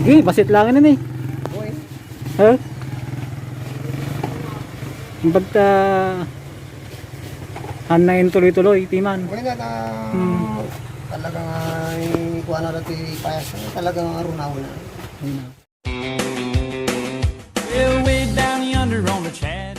Sige, basit lang na ni. Uy. Ha? Bagta hanayin tuloy-tuloy, timan. Uy na na. Talagang kuha na natin ipayas. Talagang arunaw na. Ayun na. Well, way down yonder on the Chad.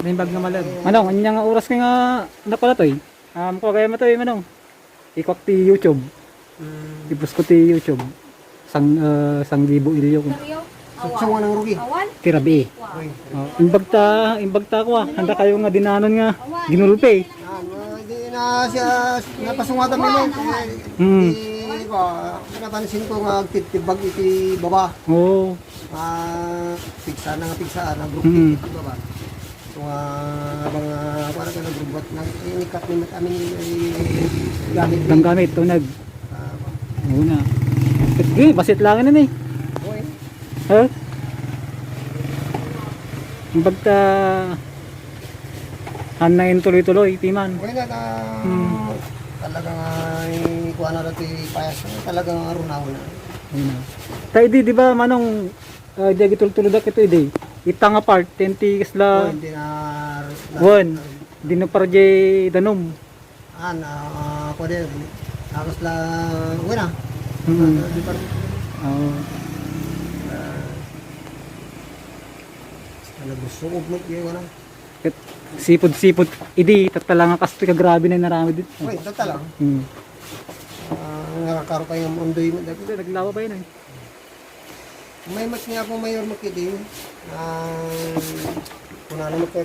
Limbag na malag. Manong, anya nga oras ka nga napala to eh. Kung kaya mo to eh, manong. Ikwak ti YouTube. Ipos ko ti YouTube. Sang libo ilyo. Suksungan ng rugi. Tirabi. Uy. Imbagta ko ah. Handa kayo nga dinanon nga. Ginulpe. Hindi na siya napasungatan mo yun. Hindi ko, pinapansin ko nga titibag iti baba. Oo. Pigsa na nga pigsa na group iti baba. So mga para ka nagrubot na inikat ni amin gamit. Ang gamit, tunag. Oo na. Sige, basit lang na ni. Uy. Ha? Imbagta hanayin tuloy-tuloy, timan. Uy na na. Talagang kuha na natin ipayas. Talagang arunaw na. Ayun na. Tayo di ba manong di gitultuludak ito ide. Itang apart 10 tigas la Hindi na. one. Di na parje danom. Ako din. Tapos lang. Uy na. Di pa rin. Oo. Gusto ko yun na. Sipod-sipod idi tatalangan kasto ka grabe na narami din. Uy, data lang. Nakakaro kayo ng undoy mo. Naglawa ba yun eh? May mas niya po mayor makidi. Kung ano makit,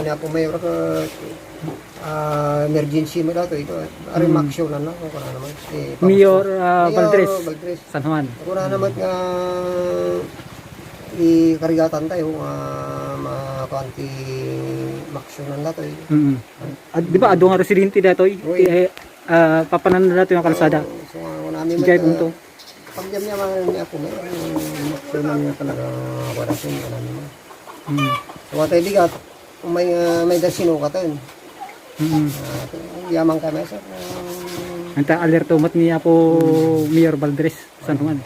niya po mayor ka emergency mo daw ito. Ari maksyon na kung ano naman. Mayor Valdres. Valdres. San Juan. Kung ano naman nga ikarigatan tayo makakanti maksyonan na ito. Di ba ado nga residente dato papanan na dato yung kalsada. So namin Jai punto. pag jam niya mga ako may maksyonan niya talaga wala sin wala naman. So tayo bigat kung may dasino ka tayo. Yaman kami sa Anta alerto mat niya po Mayor Valdres San Juan.